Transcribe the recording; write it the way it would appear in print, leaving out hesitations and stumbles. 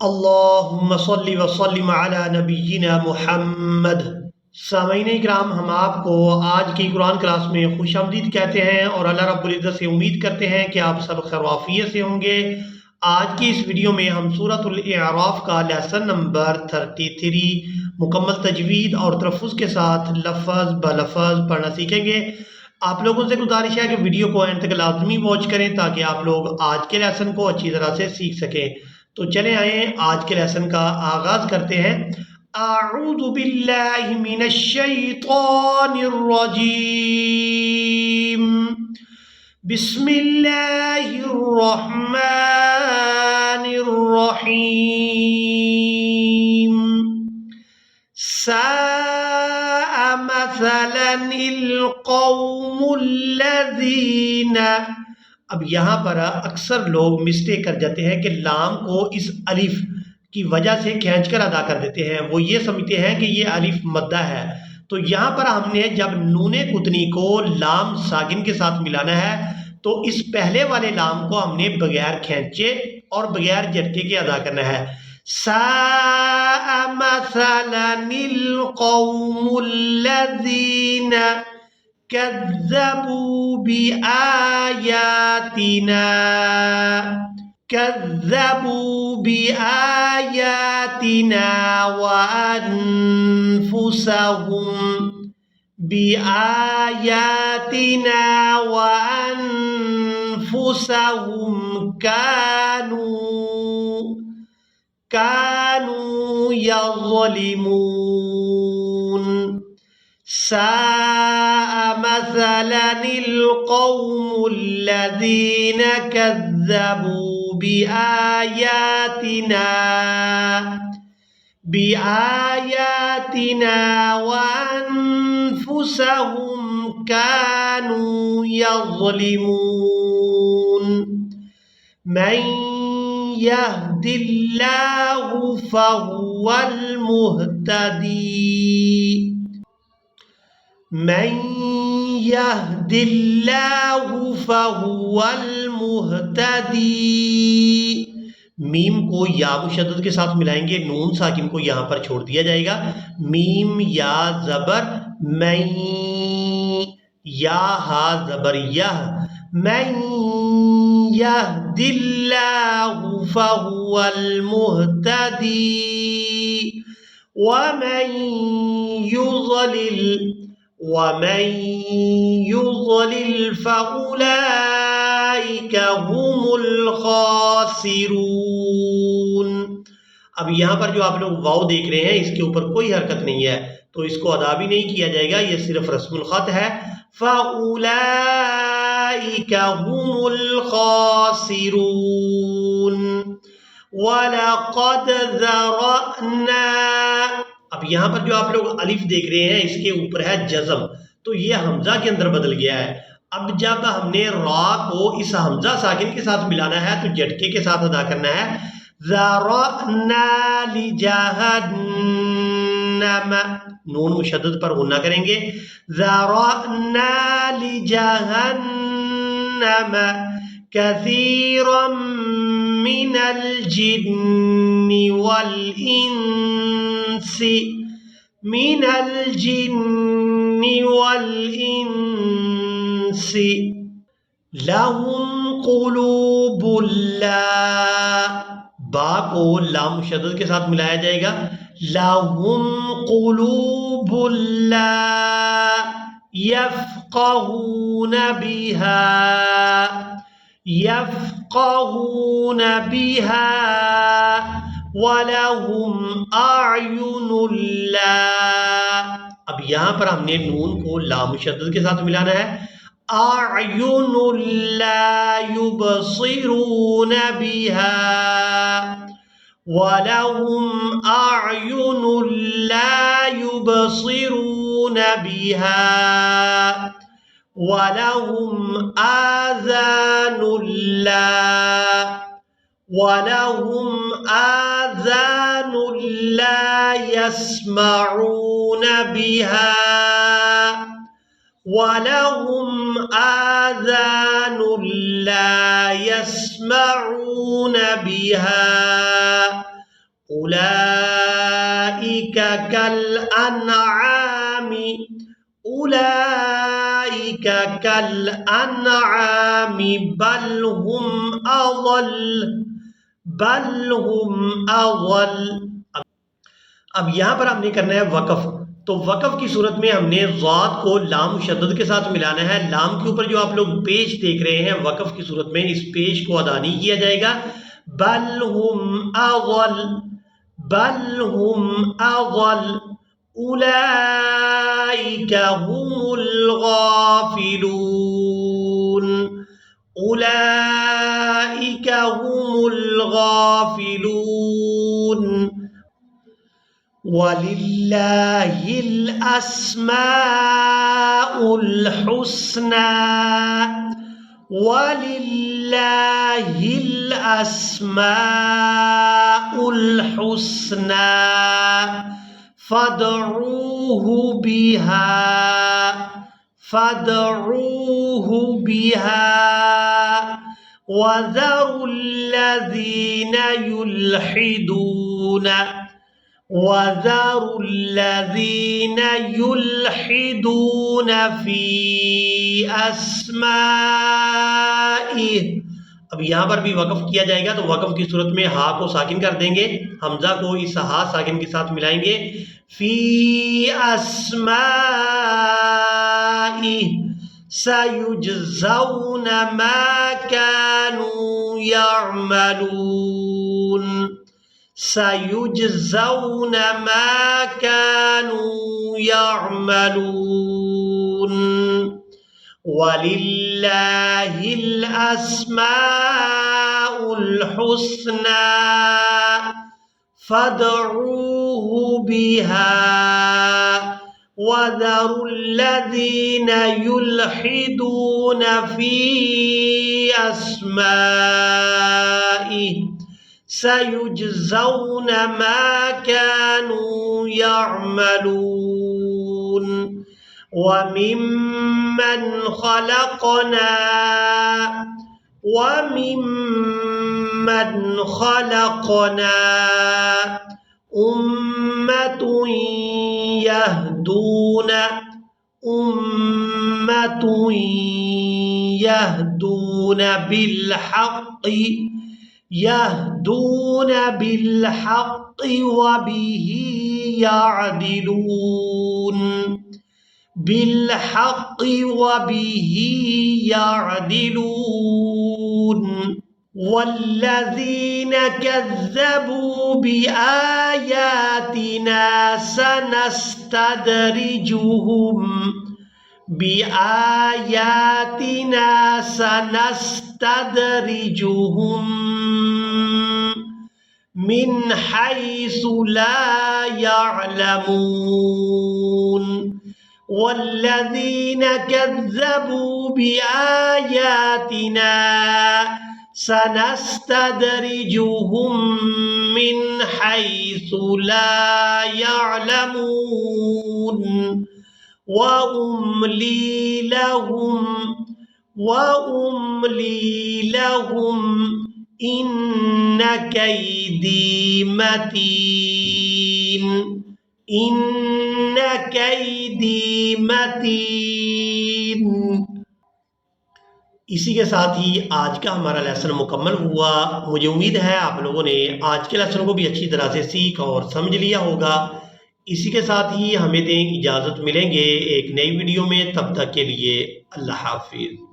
अल्लाहुम्मा सल्लि व सल्लिम अला नबिय्यिना मुहम्मद। सामीन इकराम, हम आपको आज की कुरान क्लास में खुशामदीद कहते हैं और अल्लाह रब्बुल इज़्ज़त से उम्मीद करते हैं कि आप सब खैर-ओ-आफ़ियत से होंगे। आज की इस वीडियो में हम सूरतुल अराफ का लेसन नंबर 33 मुकम्मल तजवीद और तलफ़्फ़ुज़ के साथ लफ़्ज़ ब लफ़्ज़ पढ़ना सीखेंगे। आप लोगों से गुजारिश है कि वीडियो को एंड तक लाज़मी वॉच करें ताकि आप लोग आज के लेसन को अच्छी तरह से सीख सकें। तो चले आए आज के लेसन का आगाज करते हैं। अऊज़ु बिल्लाहि मिनश शैतानिर रजीम। बिस्मिल्लाहिर रहमानिर रहीम। साअ मसलनिल कौमुल्लज़ीना। अब यहाँ पर अक्सर लोग मिस्टेक कर जाते हैं कि लाम को इस अलिफ की वजह से खींचकर अदा कर देते हैं। वो ये समझते हैं कि ये अलिफ मद्दा है। तो यहाँ पर हमने जब नूने कुतनी को लाम साकिन के साथ मिलाना है तो इस पहले वाले लाम को हमने बगैर खींचे और बगैर झटके के अदा करना है। साअ मसलनिल कौमुल्लज़ीना कज़्ज़बू बिआयातिना। कज़्ज़बू बिआयातिना व अनफुसहुम। बिआयातिना व अनफुसहुम कानू यज़लिमून। साअ मसलनिल कौमुल्लज़ीना कज़्ज़बू बिआयातिना व अनफुसहुम कानू यज़लिमून। मन यहदिल्लाहु फहुवल मुहतदी। मन यहदिल्लाहु फहुवल मुहतदी। मीम को या मुशद्दद के साथ मिलाएंगे, नून साकिन को यहाँ पर छोड़ दिया जाएगा। मीम या ज़बर मैं, या हा ज़बर यह। मन यहदिल्लाहु फहुवल मुहतदी वमन युज़लिल फउलाइका हुमुल खासिरून। अब यहाँ पर जो आप लोग वाव देख रहे हैं इसके ऊपर कोई हरकत नहीं है तो इसको अदा भी नहीं किया जाएगा, ये सिर्फ रस्मुल खत है। फउलाइका हुमुल खासिरून वलक़द ज़रअना। अब यहाँ पर जो आप लोग अलिफ देख रहे हैं इसके ऊपर है जज़म, तो ये हमजा के अंदर बदल गया है। अब जब हमने रा को इस हमजा साकिन के साथ मिलाना है तो झटके के साथ अदा करना है। ज़रअना लिजहन्नम, नून मुशद्दद पर गुन्ना करेंगे। ज़रअना लिजहन्नम कसीरम मिनल जिन्नि वल इंसी। मिनल जिन्नि वल इंसी लहुम क़ुलूबुल्ला। बा को लाम मुशद्दद के साथ मिलाया जाएगा। लहुम क़ुलूबुल्ला यफ़क़हून बिहा। यफ़क़हून बिहा वलहुम अयुनुल्ला। अब यहाँ पर हमने नून को लाम मुशद्दद के साथ मिलाना है। अयुनुल्ला युबसिरून बिहा वलहुम अयुनुल्ला युबसिरून बिहा वलहुम आज़ानुल्ला यस्मऊन बिहा वलहुम आज़ानुन ला यस्मऊन बिहा उलाइका कल अनआमी, उलाइका कल अनआमी बल हुम अज़ल, बल हुम अज़ल। अब यहाँ पर हमने करना है वक़फ़। तो वक़फ़ की सूरत में हमने ज़ाद को लाम मुशद्दद के साथ मिलाना है। लाम के ऊपर जो आप लोग पेश देख रहे हैं, वक़फ़ की सूरत में इस पेश को अदा नहीं किया जाएगा। बल हुम अज़ल, बल हुम अज़ल, उलाइका हुमुल गाफिलून, उलाइका हुमुल गाफिलून। वलिल्लाहिल अस्माउल हुस्ना, वलिल्लाहिल अस्माउल हुस्ना फदऊहु बिहा, फदऊहु बिहा वज़रुल्लज़ीना युल्हिदून, वज़रुल्लज़ीना युल्हिदून फ़ी अस्माइह। अब यहाँ पर भी वक़फ़ किया जाएगा। तो वक़फ़ की सूरत में हा को साकिन कर देंगे, हमज़ा को इस हा साकिन के साथ मिलाएंगे। फ़ी अस्माइह सयुजज़ौन मा कानू यअमलून, सयुजज़ौन मा कानू यअमलून। वलिल्लाहिल अस्माउल हुस्ना फदऊहु बिहा वज़रुल्लज़ीना युल्हिदून फ़ी अस्माइह सयुजज़ौन मा कानू यअमलून। वमिम्मन खलक़ना, वमिम्मन खलक़ना उम्मतुन यहदून, उम्मतुन यहदून बिल हक़्क़ि, यहदून बिल हक़्क़ि व बिही यअदिलून, बिल हक़्क़ि व बिही यअदिलून। वल्लज़ीन कज़्ज़बू बिआयातिना सनस्तदरिजुहुम, बिआयातिना सनस्तदरिजुहुम मिन हैसु ला यअलमून। वल्लज़ीन कज़्ज़बू बिआयातिना सनस्तदरिजुहुम मिन हैसु ला यअलमून व उम्ली लहुम, व उम्ली लहुम इन्न कैदी मतीन, इन्न कैदी मतीन। इसी के साथ ही आज का हमारा लेसन मुकम्मल हुआ। मुझे उम्मीद है आप लोगों ने आज के लेसन को भी अच्छी तरह से सीख और समझ लिया होगा। इसी के साथ ही हमें दें इजाज़त, मिलेंगे एक नई वीडियो में। तब तक के लिए अल्लाह हाफिज़।